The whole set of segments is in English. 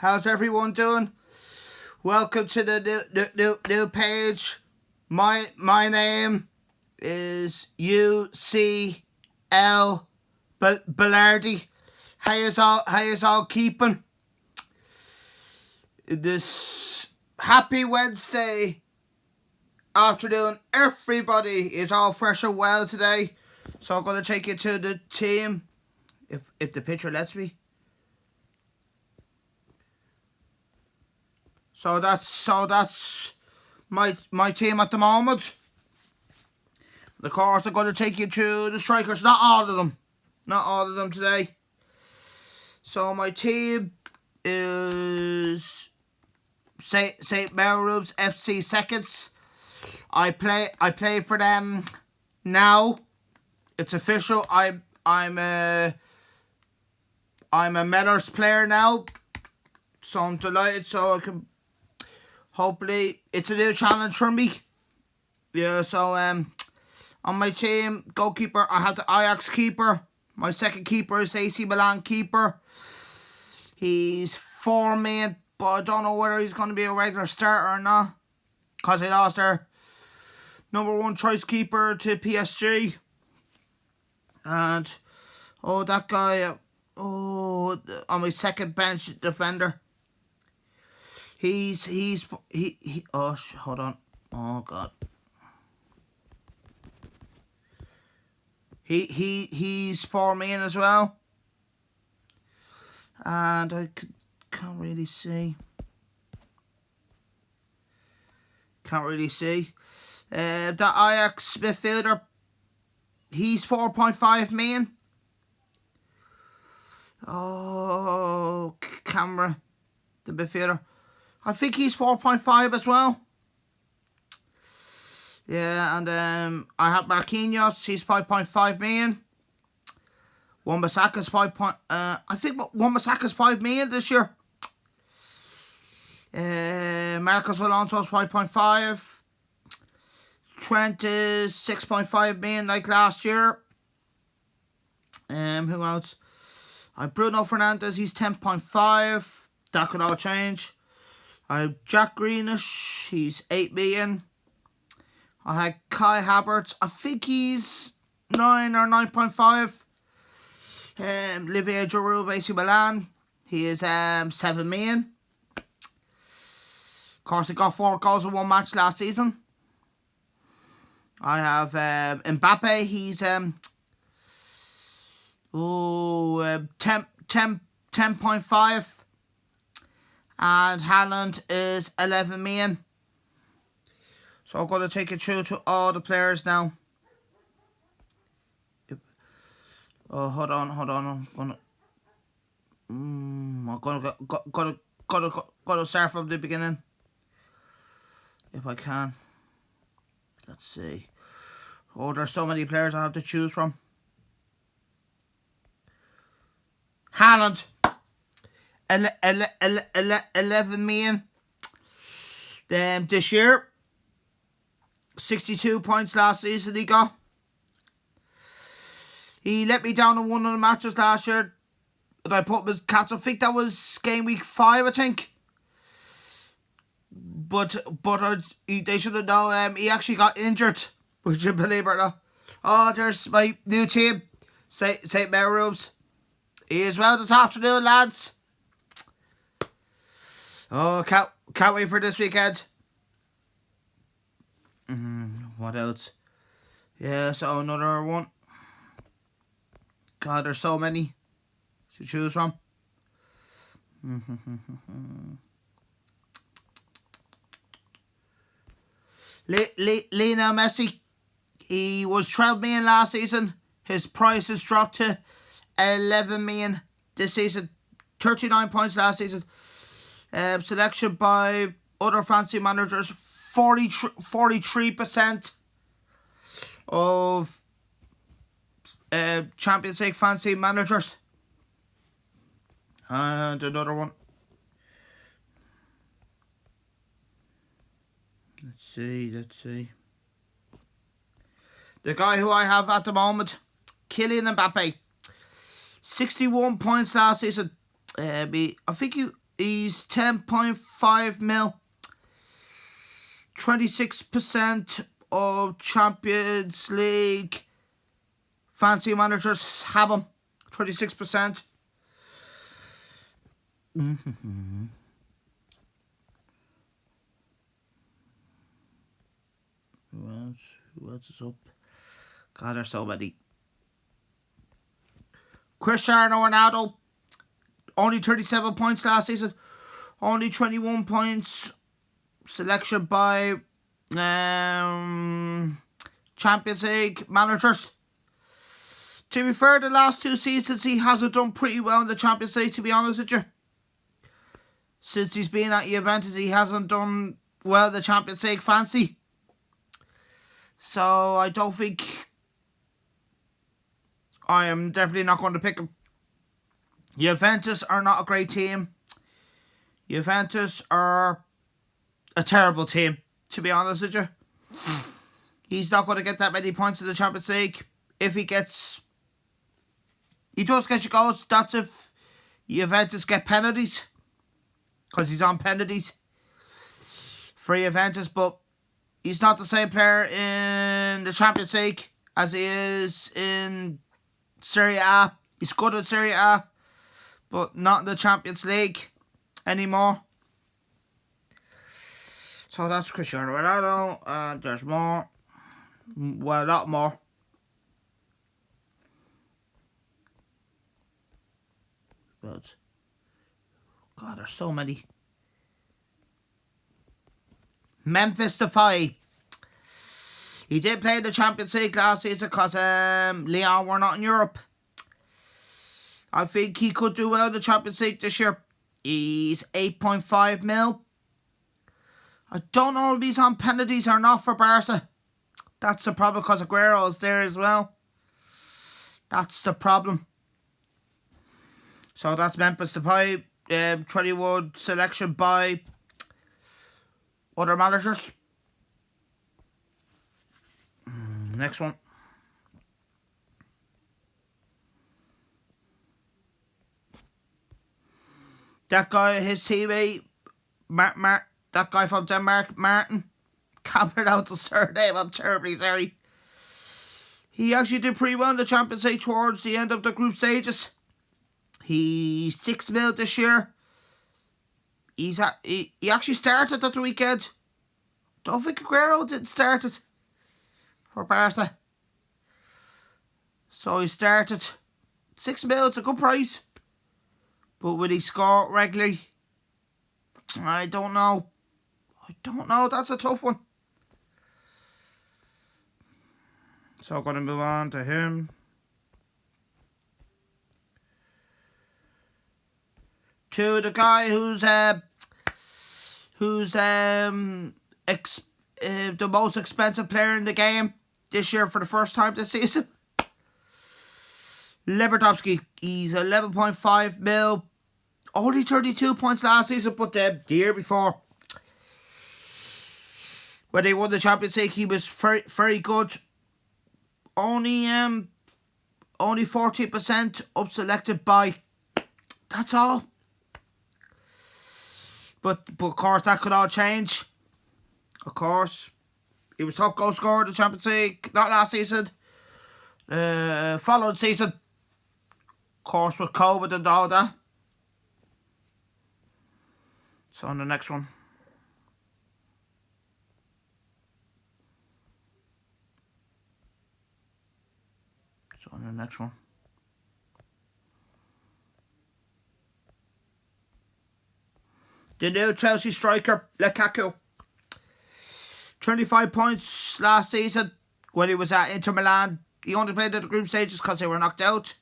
How's everyone doing? Welcome to the new page. My name is UCL Bellardi. How is all keeping? This happy Wednesday afternoon. Everybody is all fresh and well today. So I'm gonna take you to the team, if the picture lets me. So that's my team at the moment. Of course, I'm going to take you to the strikers. Not all of them today. So my team is St. Melrose FC Seconds. I play for them now. It's official. I'm a Mellors player now. So I'm delighted. So I can. Hopefully, it's a new challenge for me. Yeah, so on my team, goalkeeper, I have the Ajax keeper. My second keeper is AC Milan keeper. He's 4 man, but I don't know whether he's going to be a regular starter or not, because they lost their #1 choice keeper to PSG. And, that guy, on my second bench defender. Hold on. Oh God. He's 4 man as well. And I can't really see. The Ajax midfielder, he's 4.5 man. Oh, camera, the midfielder. I think he's 4.5 as well. Yeah, and I have Marquinhos. He's 5.5 million. Wan-Bissaka's 5. I think Wan-Bissaka's 5 million this year. Marcos Alonso's 5.5. Trent is 6.5 million like last year. Who else? Bruno Fernandes. He's 10.5. That could all change. I have Jack Greenish, he's 8 million. I had Kai Havertz, I think he's 9 or 9.5. Olivier Giroud, AC Milan, he is 7 million. Of course, he got 4 goals in 1 match last season. I have Mbappe, he's 10.5. And Haaland is 11 million. So I'm going to take you through to all the players now. Hold on. I'm gonna start from the beginning, if I can. Let's see. Oh, there's so many players I have to choose from. Haaland. 11 million. Then this year, 62 points last season he got. He let me down in one of the matches last year that I put him as captain. I think that was game week 5, I think. But they should have known. He actually got injured. Would you believe it or not? Oh, there's my new team, St. Melrose. He is well this afternoon, lads. Oh, can't wait for this weekend. What else? Yeah, so another one. God, there's so many to choose from. Lionel Messi. He was 12 million last season. His price has dropped to 11 million this season. 39 points last season. Selection by other fancy managers, 43% of Champions League fancy managers. And another one. Let's see. The guy who I have at the moment, Kylian Mbappe, 61 points last season. I think He's 10.5 mil. 26% of Champions League fancy managers have him. 26%. Who else is up? God, there's so many. Cristiano Ronaldo, only 37 points last season. Only 21 points. Selection by Champions League managers. To be fair, the last 2 seasons he hasn't done pretty well in the Champions League, to be honest with you. Since he's been at Juventus, he hasn't done well in the Champions League fancy. So I don't think... I am definitely not going to pick him. Juventus are not a great team. Juventus are a terrible team, to be honest with you. He's not going to get that many points in the Champions League. If he gets... He does get your goals. That's if Juventus get penalties. Because he's on penalties for Juventus. But he's not the same player in the Champions League as he is in Serie A. He's good at Serie A, but not in the Champions League anymore. So that's Cristiano Ronaldo. And there's more. Well, a lot more. But God, there's so many. Memphis Depay. He did play the Champions League last season because Lyon were not in Europe. I think he could do well in the Champions League this year. He's 8.5 mil. I don't know if he's on penalties or not for Barca. That's the problem because Aguero is there as well. That's the problem. So that's Memphis Depay. 21 selection by other managers. Next one. That guy, his teammate, that guy from Denmark, Martin, can't pronounce the surname, I'm terribly sorry. He actually did pretty well in the Champions League towards the end of the group stages. He's 6 mil this year. He actually started at the weekend. Don't think Aguero didn't start it for Barca. So he started. 6 mil, it's a good price. But will he score regularly? I don't know. That's a tough one. So I'm going to move on to him. To the guy who's the most expensive player in the game this year for the first time this season. Lewandowski. He's 11.5 mil. Only 32 points last season, but the year before, when they won the Champions League, he was very, very good. Only 40% up selected by. That's all. But of course that could all change. Of course, he was top goal scorer in the Champions League, not last season. Following season. Of course, with COVID and all that. So on the next one. The new Chelsea striker, Lukaku. 25 points last season when he was at Inter Milan. He only played at the group stages because they were knocked out.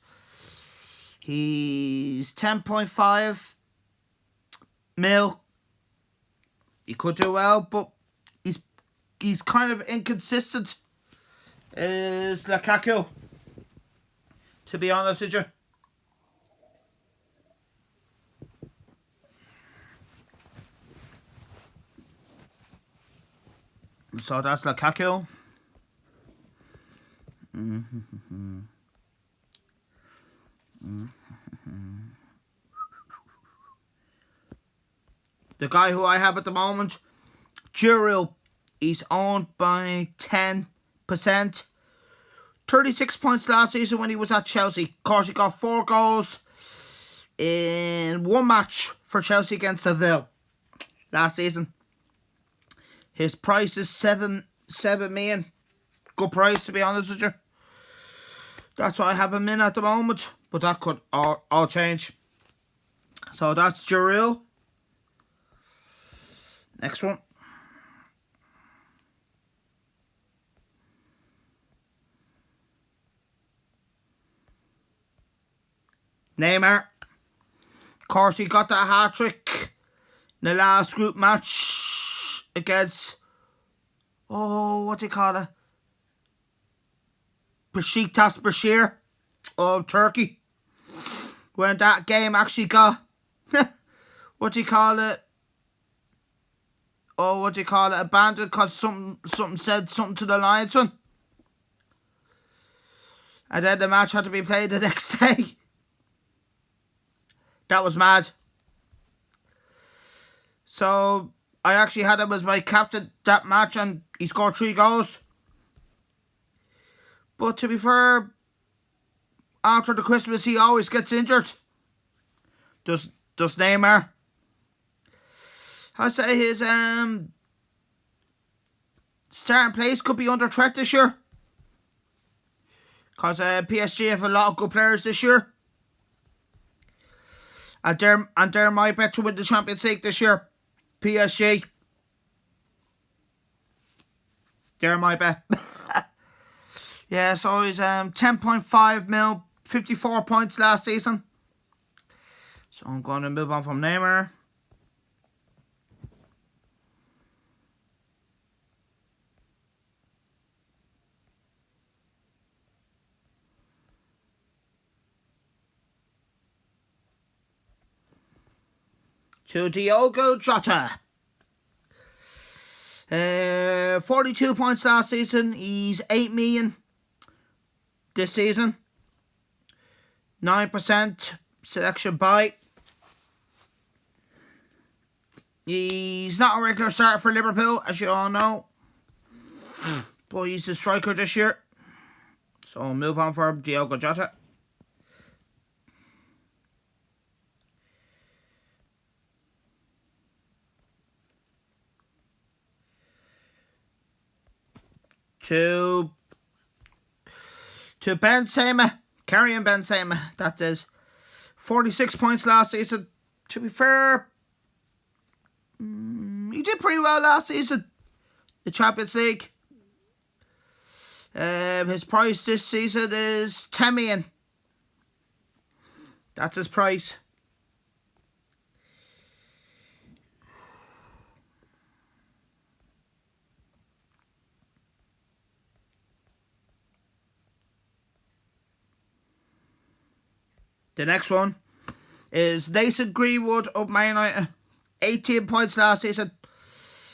He's 10.5 mil. He could do well, but he's kind of inconsistent. Is Lukaku, to be honest with you. So that's Lukaku. the guy who I have at the moment, Giroud, he's owned by 10%. 36 points last season when he was at Chelsea. Of course, he got 4 goals in one match for Chelsea against Seville last season. His price is 7 million. Good price, to be honest with you. That's what I have him in at the moment, but that could all change. So that's Giroud. Next one. Neymar. Of course, he got that hat-trick in the last group match against, what do you call it? Besiktas Bashir of Turkey. When that game actually got, what do you call it? Abandoned because something said something to the linesman. And then the match had to be played the next day. That was mad. So, I actually had him as my captain that match and he scored 3 goals. But to be fair, after the Christmas he always gets injured. Does Neymar. I'd say his starting place could be under threat this year. Because PSG have a lot of good players this year. And they're my bet to win the Champions League this year. PSG. They're my bet. Yeah, so he's 10.5 mil, 54 points last season. So I'm going to move on from Neymar. To Diogo Jota. 42 points last season. He's 8 million this season. 9% selection buy. He's not a regular starter for Liverpool, as you all know. But he's the striker this year. So I'll move on for Diogo Jota. To Benzema, Karim Benzema, that is 46 points last season. To be fair, he did pretty well last season, the Champions League. His price this season is 10 million. That's his price. The next one is Nathan Greenwood of Man United. 18 points last season.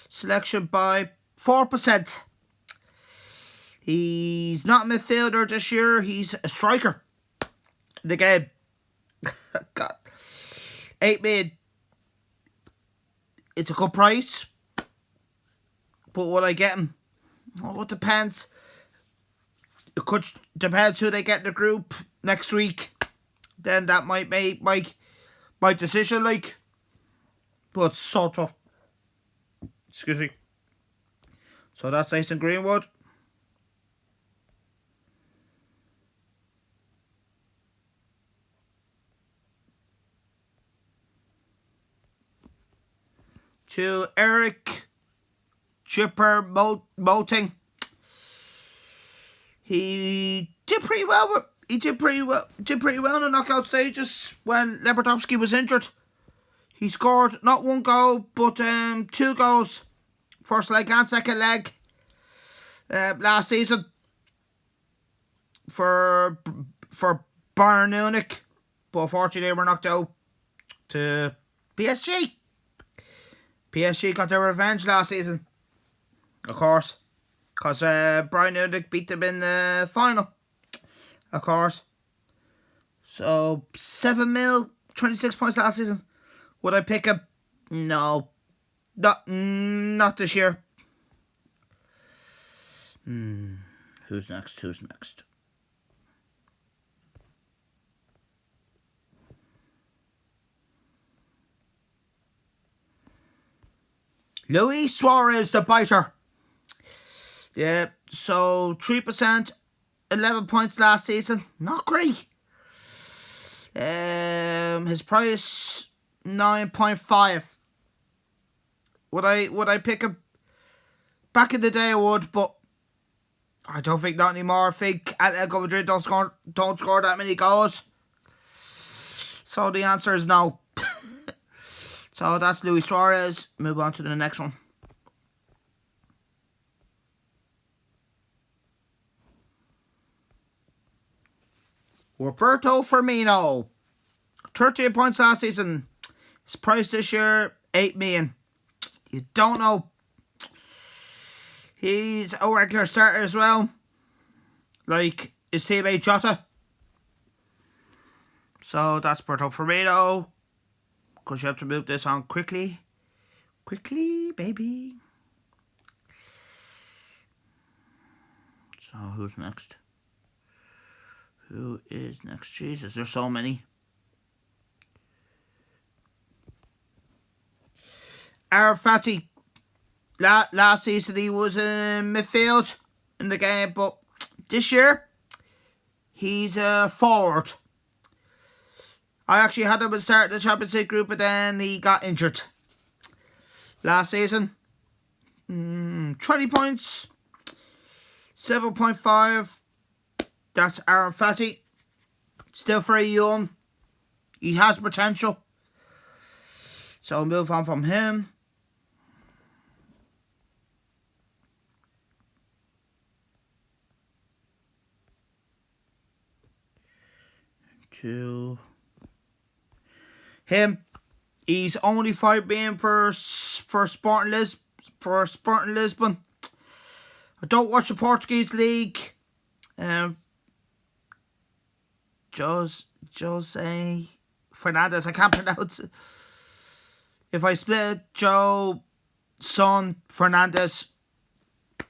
Selection by 4%. He's not a midfielder this year. He's a striker in the game. God. 8 million. It's a good price. But will I get him? Oh, it depends. It could depends who they get in the group next week. Then that might make my decision, like. But it's so tough. Excuse me. So that's Nathan Greenwood. To Eric Choupo-Moting. He did pretty well. He did pretty well in the knockout stages when Lewandowski was injured. He scored not 1 goal, but 2 goals. First leg and second leg last season for Bayern Munich. But unfortunately, they were knocked out to PSG. PSG got their revenge last season, of course, because Bayern Munich beat them in the final, of course. So 7 mil, 26 points last season. Would I pick him? No, Not this year. Who's next? Who's next? Luis Suarez, the biter. Yeah, so 3%, 11 points last season. Not great. His price 9.5. Would I pick him? Back in the day I would, but I don't think not anymore. I think Atletico Madrid don't score that many goals. So the answer is no. So that's Luis Suarez. Move on to the next one. Roberto Firmino. 13 points last season. His price this year, 8 million. You don't know. He's a regular starter as well. Like his teammate Jota. So that's Roberto Firmino. Because you have to move this on quickly. Quickly, baby. So who's next? Who is next? Jesus, there's so many. Arafati. Last season he was in midfield in the game, but this year he's a forward. I actually had him at the start of the Champions League group, but then he got injured. Last season, 20 points, 7.5. That's Arafati. Still very young. He has potential. So we'll move on from him. To him. He's only 5 million for Sporting Lisbon. I don't watch the Portuguese league. Jose Fernandez, I can't pronounce it. If I split Joe, Son, Fernandez,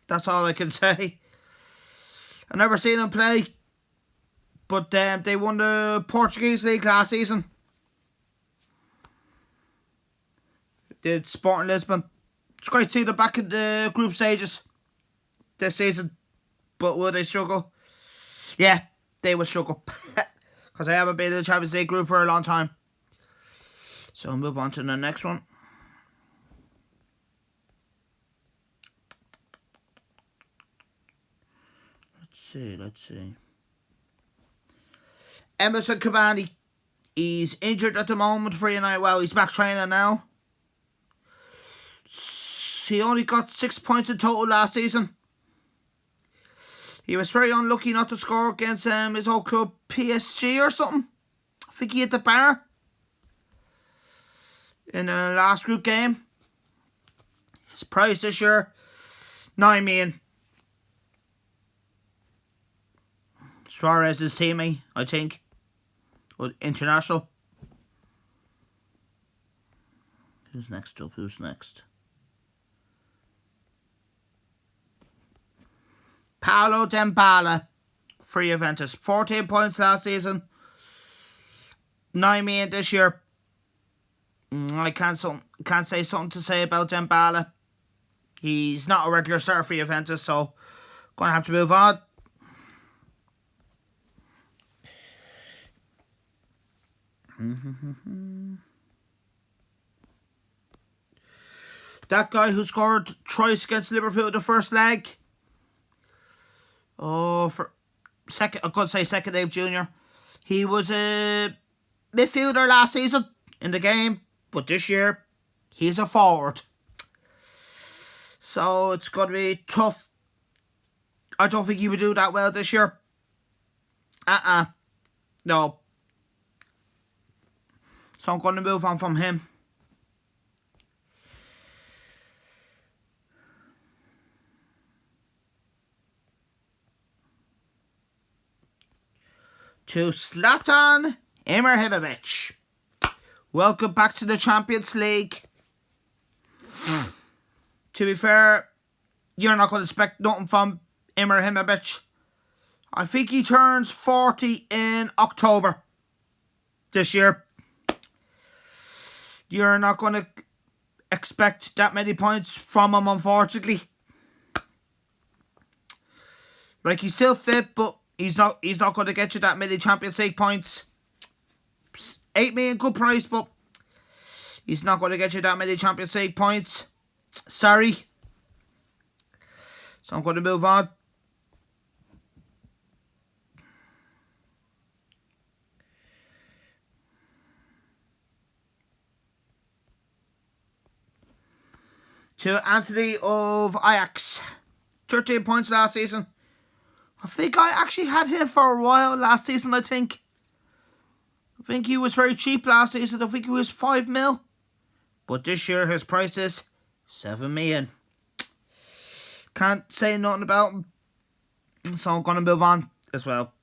that's all I can say. I've never seen him play, but they won the Portuguese league last season. Did Sporting Lisbon. It's great to see them back in the group stages this season, but will they struggle? Yeah, they will struggle. Because I haven't been in the Champions League group for a long time. So I'll move on to the next one. Let's see. Emerson Cavani. He's injured at the moment for United. Well, he's back training now. He only got 6 points in total last season. He was very unlucky not to score against his old club PSG or something. I think he hit the bar in the last group game. His price this year, 9 million. Suarez's teammate, I think. International. Who's next up? Who's next? Paulo Dybala for Juventus. 14 points last season. 9 million this year. I can't say something to say about Dybala. He's not a regular starter for Juventus, so gonna have to move on. That guy who scored twice against Liverpool in the first leg. Oh, for second, I could say second name junior. He was a midfielder last season in the game, but this year he's a forward. So it's going to be tough. I don't think he would do that well this year. No. So I'm going to move on from him. To Zlatan Ibrahimovic. Welcome back to the Champions League. To be fair, you're not going to expect nothing from Ibrahimovic. I think he turns 40 in October this year. You're not going to expect that many points from him, unfortunately. Like, he's still fit, but he's not going to get you that many Champions League points. 8 million, good price, but he's not going to get you that many Champions League points. Sorry. So I'm going to move on. To Anthony of Ajax. 13 points last season. I think I actually had him for a while last season, I think. I think he was very cheap last season. I think he was 5 mil. But this year his price is 7 million. Can't say nothing about him. So I'm going to move on as well.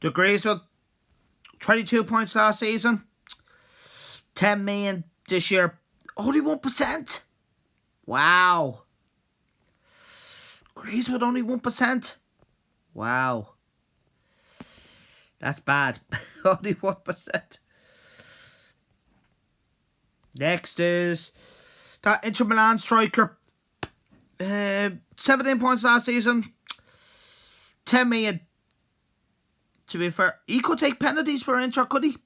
The Greenwood, 22 points last season. 10 million this year. Only 1%. Wow. Greenwood only 1%. Wow. That's bad. Only 1%. Next is that Inter Milan striker. 17 points last season. 10 million. To be fair, he could take penalties for Inter, could he?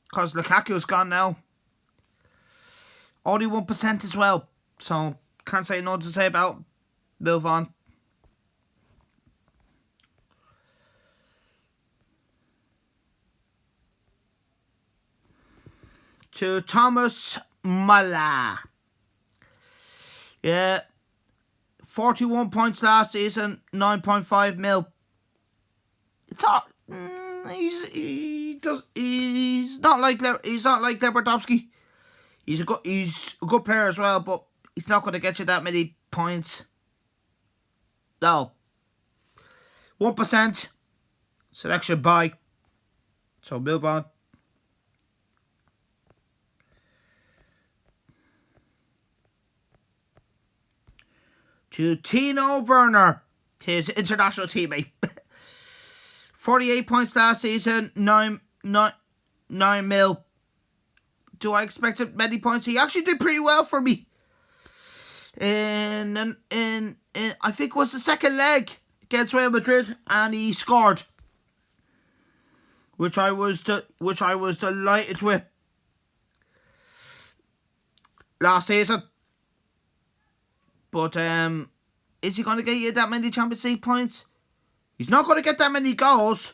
Because Lukaku's gone now. Only 1% as well. So, can't say nothing to say about. Move on. To Thomas Muller. Yeah. 41 points last season. 9.5 mil. It's not... He's not like Lewandowski. He's a good player as well, but he's not going to get you that many points. No. 1%. Selection buy. So move on. To Tino Werner, his international teammate. 48 points last season, 9 mil. Do I expect many points? He actually did pretty well for me. In I think it was the second leg against Real Madrid, and he scored, which I was delighted with last season. But is he going to get you that many Champions League points? He's not going to get that many goals.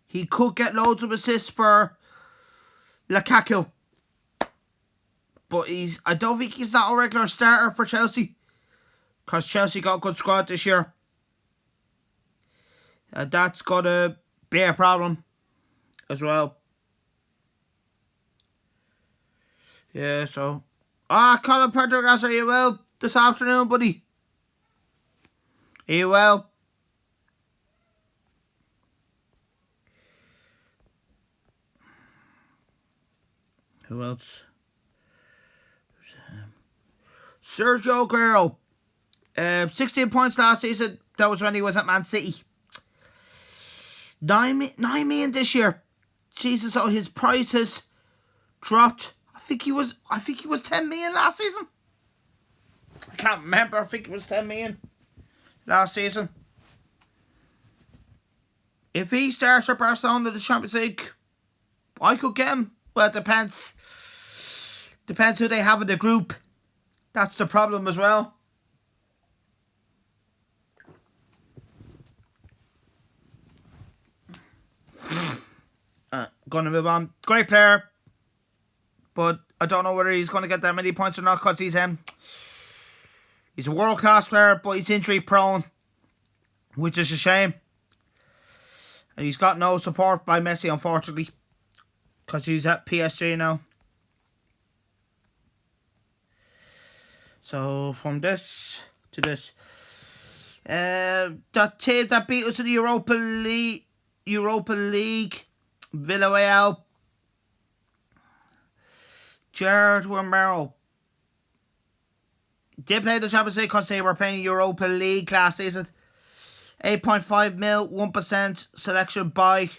He could get loads of assists for Lukaku. But I don't think he's not a regular starter for Chelsea. Because Chelsea got a good squad this year. That's going to be a problem as well. Yeah, so... Colin Pendergast, are you well this afternoon, buddy? Are you well? Who else? Sergio Aguero. 16 points last season. That was when he was at Man City. 9 million this year. Jesus, oh, his price has dropped. I think he was 10 million last season. I can't remember. I think it was 10 million last season. If he starts for Barcelona in the Champions League, I could get him. Well, it depends. Depends who they have in the group. That's the problem as well. Gonna move on. Great player, but I don't know whether he's gonna get that many points or not, because he's a world class player, but he's injury prone, which is a shame. And he's got no support by Messi, unfortunately, because he's at PSG now. So from this to this. That team that beat us in the Europa League, Villarreal, Gerard Romero. They played the Champions League because they were playing Europa League last season. 8.5 mil, 1% selection buy.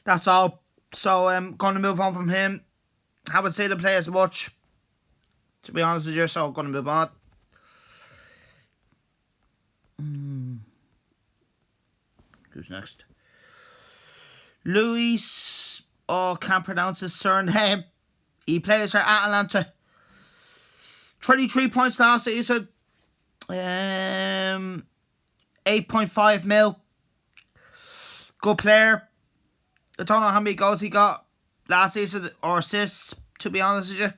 That's all. So I'm going to move on from him. Haven't seen him play as much, to be honest with you, so I'm going to move on. Who's next? Luis. Oh, can't pronounce his surname. He plays for Atalanta. 23 points last season. 8.5 mil. Good player. I don't know how many goals he got last season or assists, to be honest with you.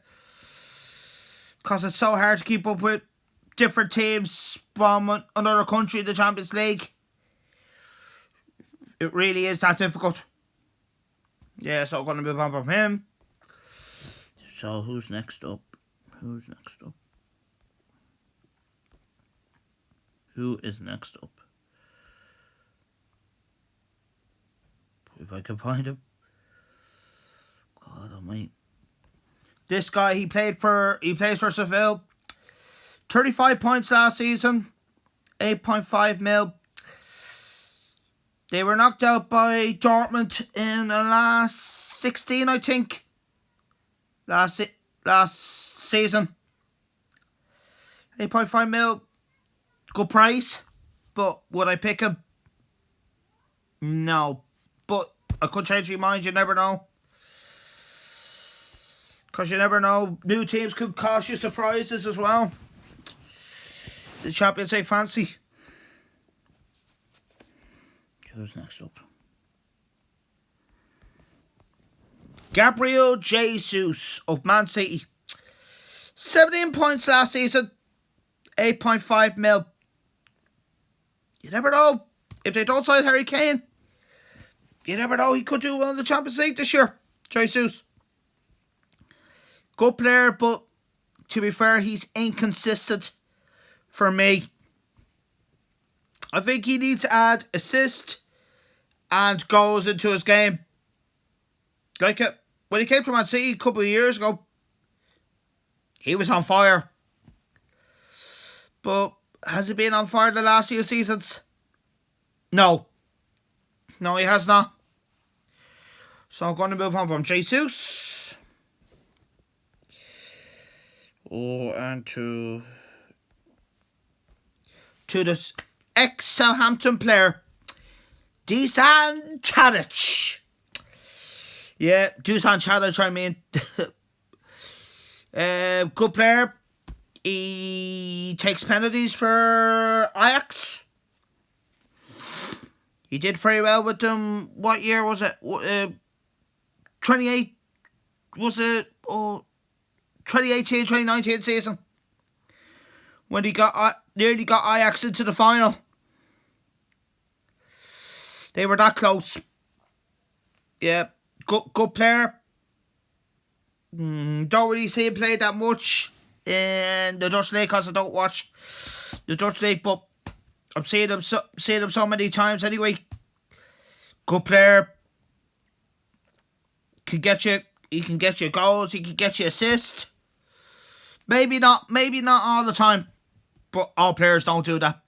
Because it's so hard to keep up with different teams from another country in the Champions League. It really is that difficult. Yeah, so I'm going to move on from him. So who's next up? Who is next up? If I can find him. God almighty. This guy, he plays for Seville. 35 points last season. 8.5 mil. They were knocked out by Dortmund in the last 16, I think. Last season. 8.5 mil. Good price. But would I pick him? No. But I could change my mind. You never know. Because you never know. New teams could cost you surprises as well. The Champions League fancy. Who's next up? Gabriel Jesus of Man City. 17 points last season. 8.5 mil. You never know. If they don't sign Harry Kane, you never know. He could do well in the Champions League this year. Jesus. Good player, but to be fair, he's inconsistent for me. I think he needs to add assist and goals into his game. Like it when he came to Man City a couple of years ago, he was on fire. But has he been on fire the last few seasons? No. No, he has not. So I'm going to move on from Jesus. Oh, and to this ex-Southampton player, Dusan Tadic. Yeah, Dusan Tadic, I mean. Good player. He takes penalties for Ajax. He did very well with them. What year was it? 28. Was it? Oh, 2018, 2019 season. When he nearly got Ajax into the final. They were that close. Yeah, good player. Don't really see him play that much in the Dutch league because I don't watch the Dutch league, but I'm seeing him so many times anyway. Good player. He can get you goals. He can get you assists. Maybe not all the time, but all players don't do that.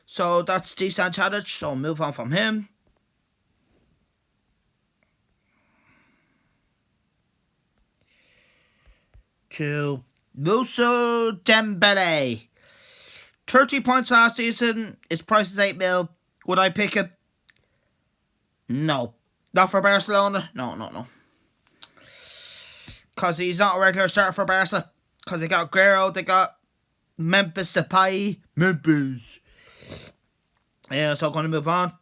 So that's Dusan Tadic. So I'll move on from him. To Moussa Dembele. 30 points last season. His price is 8 mil. Would I pick him? No. Not for Barcelona? No. Because he's not a regular starter for Barca. Because they got Guerrero, they got Memphis Depay. Yeah, so I'm going to move on.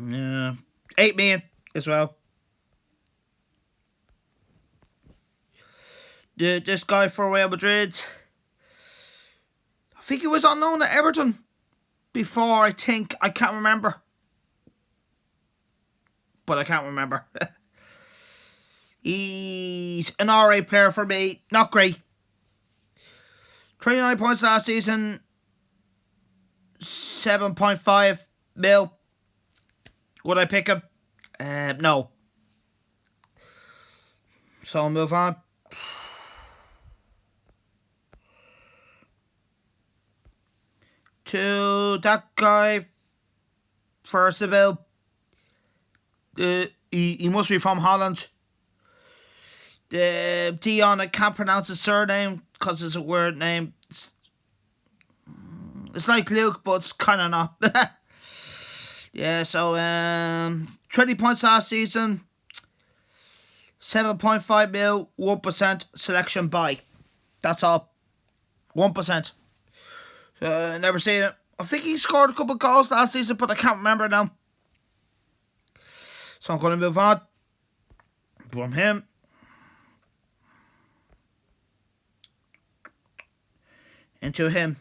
Yeah. 8 million as well. This guy for Real Madrid, I think he was on loan at Everton before, I can't remember. But I can't remember. He's an alright player for me. Not great. 29 points last season. 7.5 mil. Would I pick him? No. So I'll move on. To that guy for Seville. He must be from Holland. Dion, I can't pronounce his surname because it's a weird name. It's like Luke, but it's kind of not. Yeah, so 20 points last season. 7.5 mil, 1% selection buy. That's all. 1%. Never seen it. I think he scored a couple of goals last season, but I can't remember now. So I'm going to move on from him. Into him.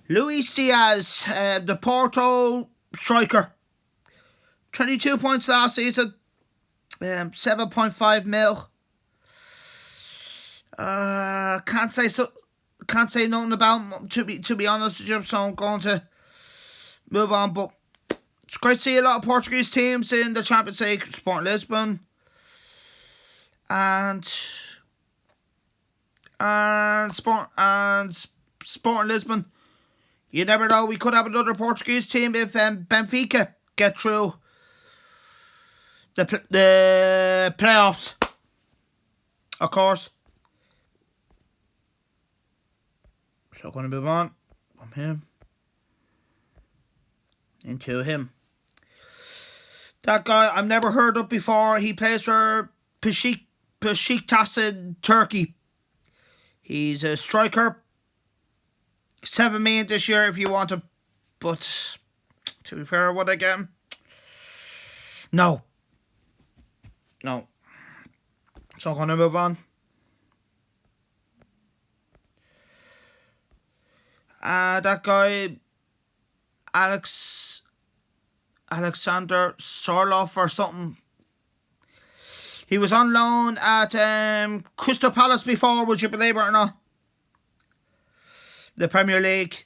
Luis Diaz, the Porto striker. 22 points last season. 7.5 mil. Can't say nothing about him, to be honest with you, so I'm going to move on. But it's great to see a lot of Portuguese teams in the Champions League. Sporting Lisbon and Sporting Lisbon. You never know, we could have another Portuguese team if Benfica get through the playoffs, of course. So I'm going to move on from him into him. That guy I've never heard of before. He plays for Besiktas in Turkey. He's a striker. 7 million this year if you want him. But to be fair, would I get him? No. So I'm going to move on. That guy, Alexander Sorloff or something. He was on loan at Crystal Palace before, would you believe it or not? The Premier League.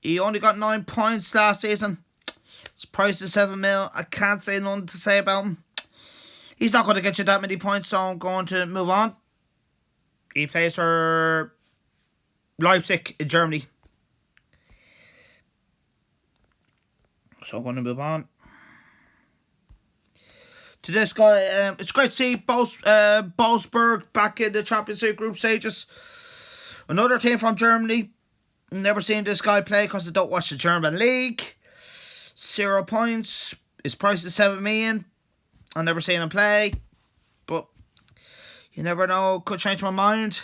He only got 9 points last season. His price is 7 mil. I can't say nothing to say about him. He's not going to get you that many points, so I'm going to move on. He plays for Leipzig in Germany. So I'm going to move on to this guy. It's great to see Wolfsburg back in the Champions League group stages. Another team from Germany. Never seen this guy play because I don't watch the German league. 0 points. His price is 7 million. I've never seen him play, but you never know. Could change my mind.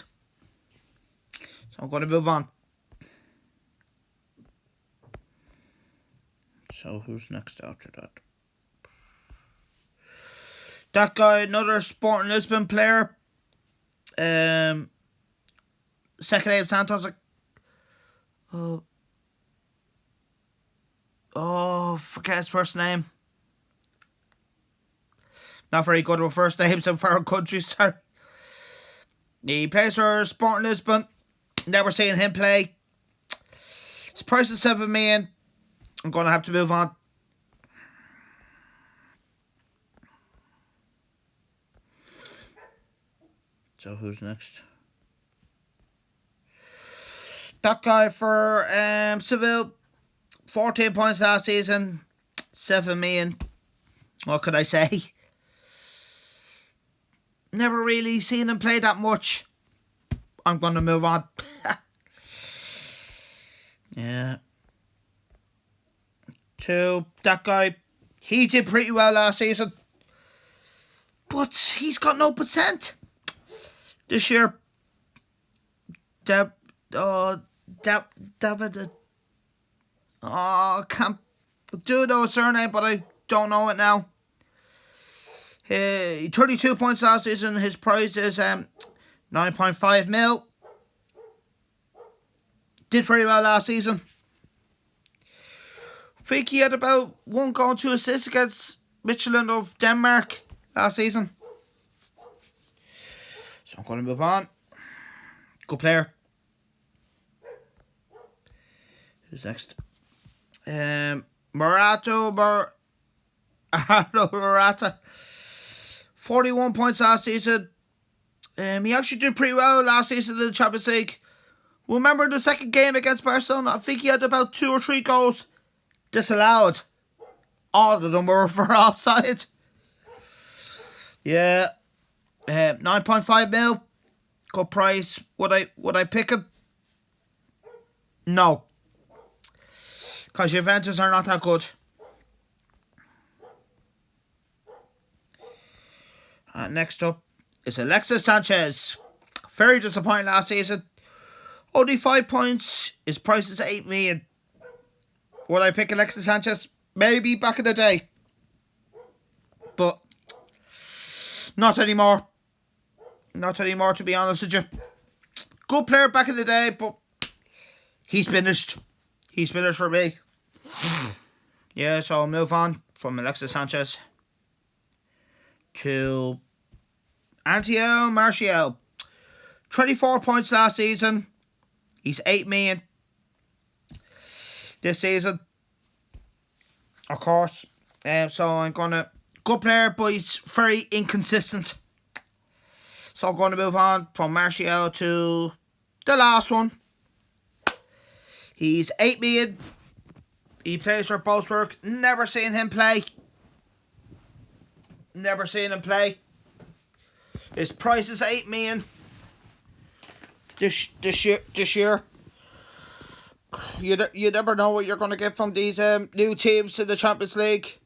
So I'm going to move on. So who's next after that? That guy, another Sporting Lisbon player. Second name Santos. Forget his first name. Not very good with first names in foreign countries, sorry. He plays for Sporting Lisbon. Never seen him play. His price is 7 million. I'm going to have to move on. So who's next? That guy for Seville. 14 points last season. 7 million. What could I say? Never really seen him play that much. I'm going to move on. Yeah. To that guy. He did pretty well last season. But he's got no percent. This year. David. I can't do know his surname, but I don't know it now. 32 points last season. His price is 9.5 mil. Did pretty well last season. I think he had about 1 goal and 2 assists against Michelin of Denmark last season. So I'm going to move on. Good player. Who's next? Morata. 41 points last season. He actually did pretty well last season in the Champions League. Remember the second game against Barcelona? I think he had about 2 or 3 goals disallowed. All of them were for offside. Yeah. 9.5 mil. Good price. Would I pick him? No. Because Juventus are not that good. Next up is Alexis Sanchez. Very disappointing last season. Only 5 points. His price is 8 million. Would I pick Alexis Sanchez? Maybe back in the day. But not anymore. Not anymore, to be honest with you. Good player back in the day, but he's finished. He's finished for me. Yeah, so I'll move on from Alexis Sanchez to Antio Martial. 24 points last season. He's 8 million this season. Of course. So I'm gonna... Good player, but he's very inconsistent. So I'm going to move on from Martial to the last one. He's 8 million. He plays for Wolfsburg. Never seen him play. Never seen him play. His price is 8 million. This year. You never know what you're going to get from these new teams in the Champions League.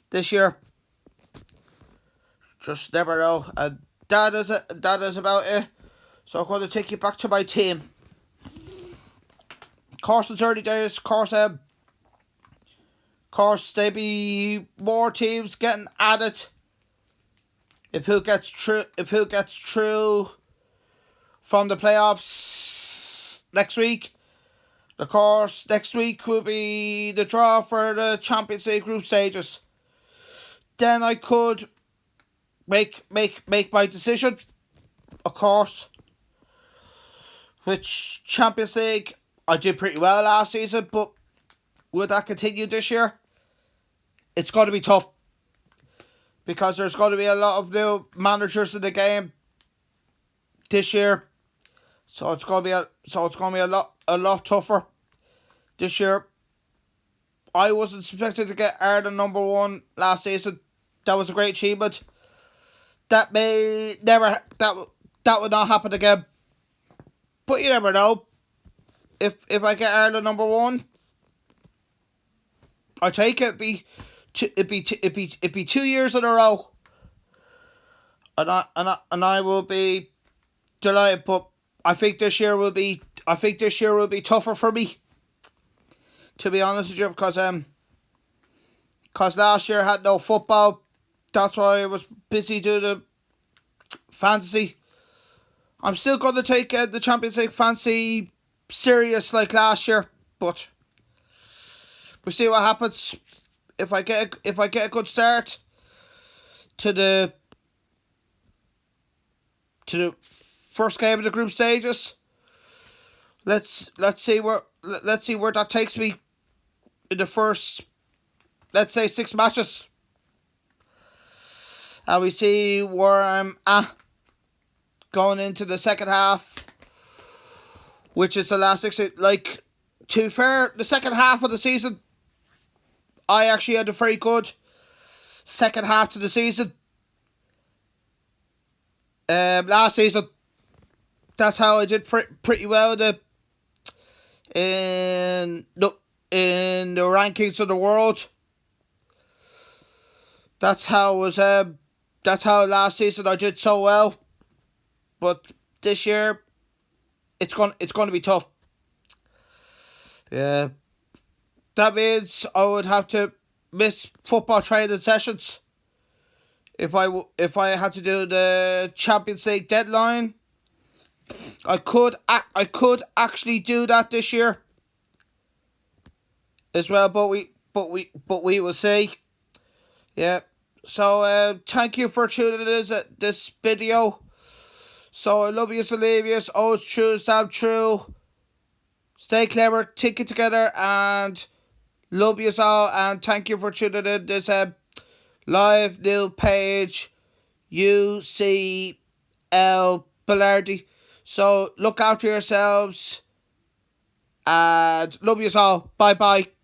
This year. Just never know. And that is about it. So I'm going to take you back to my team. Of course, it's early days. Of course, there be more teams getting added. If who gets through from the playoffs next week. Of course, next week will be the draw for the Champions League group stages. Then I could make my decision, of course. Which Champions League, I did pretty well last season, but will that continue this year? It's going to be tough. Because there's going to be a lot of new managers in the game this year. So it's going to be a lot tougher this year. I wasn't expected to get Ireland #1 last season. That was a great achievement. That would not happen again. But you never know. If I get Ireland #1, I take it. It'd be 2 years in a row. And I will be delighted. But I think this year will be tougher for me. To be honest with you, because last year I had no football. That's why I was busy doing the fantasy. I'm still going to take the Champions League fantasy serious like last year, but we'll see what happens. If I get a good start to the first game of the group stages, let's see where that takes me in the first, let's say, 6 matches. And we see where I'm at going into the second half, which is the last 6. Like, to be fair, the second half of the season, I actually had a very good second half to the season. Last season, that's how I did pretty well in the rankings of the world. That's how last season I did so well. But this year, it's going to be tough. Yeah. That means I would have to miss football training sessions if I had to do the Champions League deadline. I could actually do that this year as well, but we will see. Yeah. So thank you for tuning in this video. So I love you, to leave you. Always true, damn true. Stay clever, take it together, and love you all. And thank you for tuning in this live new page, UCL Bellardi. So look after yourselves and love you all. Bye bye.